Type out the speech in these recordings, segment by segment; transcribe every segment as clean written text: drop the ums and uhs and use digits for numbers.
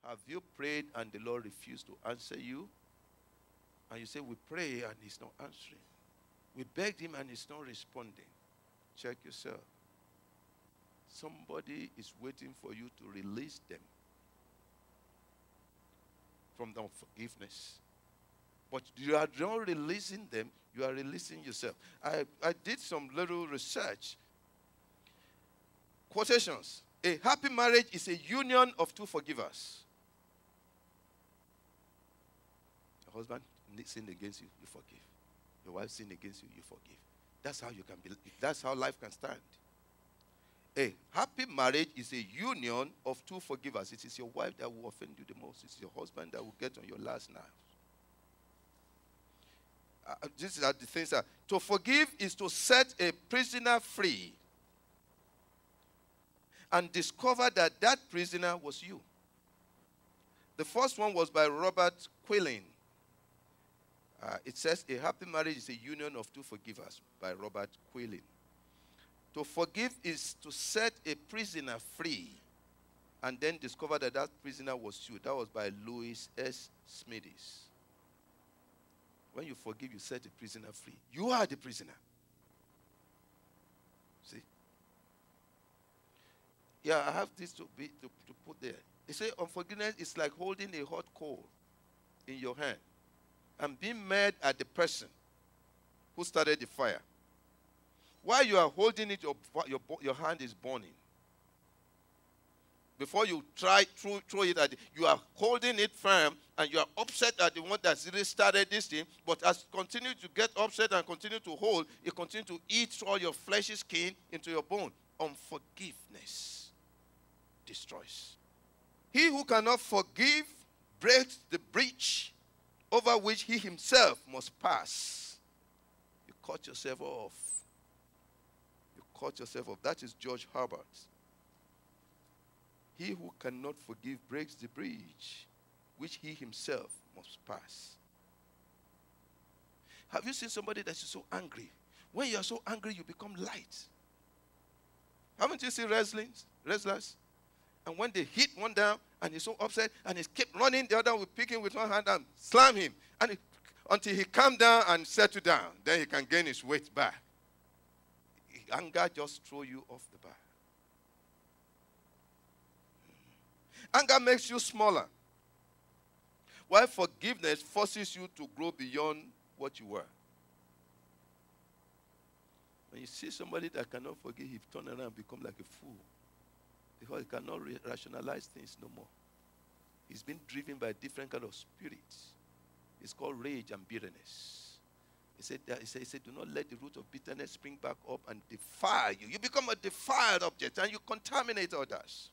Have you prayed and the Lord refused to answer you? And you say, we pray and he's not answering. We begged him and he's not responding. Check yourself. Somebody is waiting for you to release them from the unforgiveness. But you are not releasing them, you are releasing yourself. I did some little research. Quotations. A happy marriage is a union of two forgivers. Your husband sinned against you, you forgive. Your wife sinned against you, you forgive. That's how you can be. That's how life can stand. A happy marriage is a union of two forgivers. It is your wife that will offend you the most. It's your husband that will get on your last nerve. These are the things that to forgive is to set a prisoner free and discover that that prisoner was you. The first one was by Robert Quillen. It says a happy marriage is a union of two forgivers by Robert Quillen. To forgive is to set a prisoner free and then discover that that prisoner was you. That was by Louis S. Smithis. When you forgive, you set a prisoner free. You are the prisoner. See? Yeah, I have this to put there. They say unforgiveness is like holding a hot coal in your hand and being mad at the person who started the fire. While you are holding it, your hand is burning. Before you throw it at it, you are holding it firm and you are upset at the one that really started this thing. But as you continue to get upset and continue to hold, it continues to eat all your fleshy skin into your bone. Unforgiveness destroys. He who cannot forgive breaks the breach over which he himself must pass. You cut yourself off. You cut yourself off. That is George Herbert. He who cannot forgive breaks the bridge which he himself must pass. Have you seen somebody that is so angry? When you are so angry, you become light. Haven't you seen wrestlers? And when they hit one down and he's so upset and he kept running, the other will pick him with one hand and slam him. And until he calm down and settle down, then he can gain his weight back. Anger just throws you off the bar. Anger makes you smaller, while forgiveness forces you to grow beyond what you were. When you see somebody that cannot forgive, he turn around and become like a fool because he cannot rationalize things no more. He's been driven by a different kind of spirits. It's called rage and bitterness. He said, do not let the root of bitterness spring back up and defile you. You become a defiled object and you contaminate others.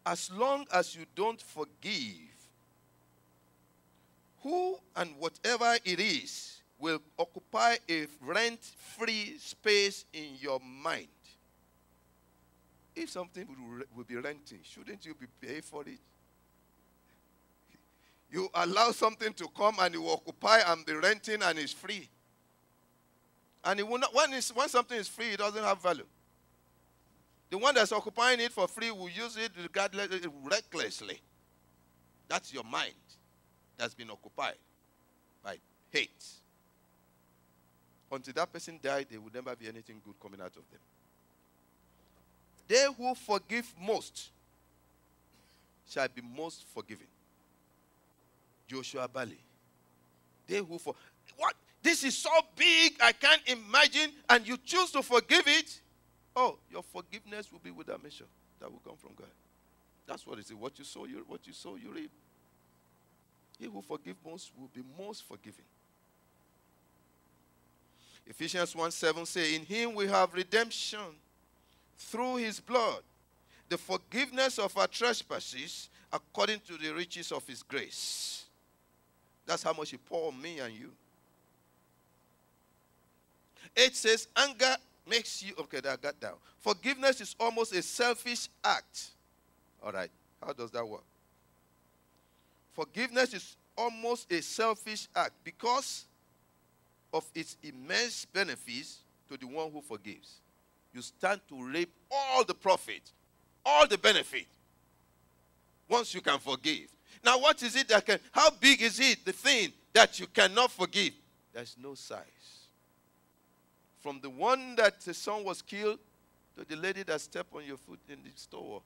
As long as you don't forgive, who and whatever it is will occupy a rent-free space in your mind. If something will be renting, shouldn't you be paying for it? You allow something to come and it will occupy and be renting and it's free. And it will not, when something is free, it doesn't have value. The one that's occupying it for free will use it recklessly. That's your mind that's been occupied by hate. Until that person died, there will never be anything good coming out of them. They who forgive most shall be most forgiven. Joshua Bali. They who what? This is so big, I can't imagine, and you choose to forgive it. Oh, your forgiveness will be without measure. That will come from God. That's what it is. What you sow, you reap. He who forgives most will be most forgiven. Ephesians 1:7 says, in him we have redemption through his blood, the forgiveness of our trespasses according to the riches of his grace. That's how much he poured on me and you. 8 says, anger makes you, okay, that got down. Forgiveness is almost a selfish act. All right, how does that work? Forgiveness is almost a selfish act because of its immense benefits to the one who forgives. you stand to reap all the profit, all the benefit, once you can forgive. Now, what is it that can, how big is it, the thing that you cannot forgive? There's no size. From the one that the son was killed to the lady that stepped on your foot in the store.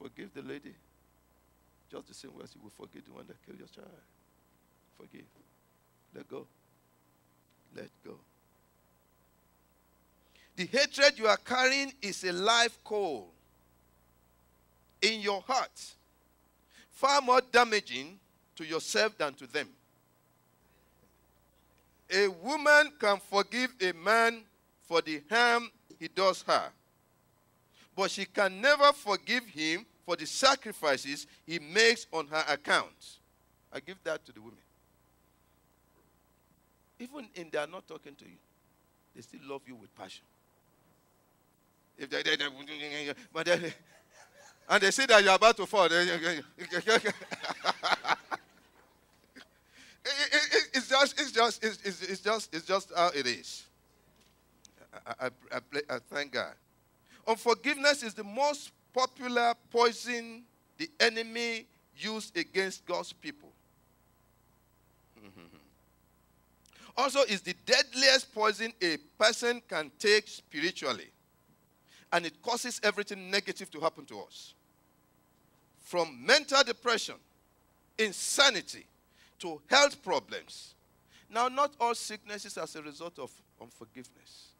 Forgive the lady just the same way as you will forgive the one that killed your child. Forgive. Let go. Let go. The hatred you are carrying is a live coal in your heart, far more damaging to yourself than to them. A woman can forgive a man for the harm he does her, but she can never forgive him for the sacrifices he makes on her account. I give that to the women. Even if they are not talking to you, they still love you with passion. If but then, and they see that you're about to fall. It's just how it is. I thank God. Unforgiveness is the most popular poison the enemy used against God's people. Also, is the deadliest poison a person can take spiritually. And it causes everything negative to happen to us. From mental depression, insanity, to health problems. Now, not all sickness is as a result of unforgiveness.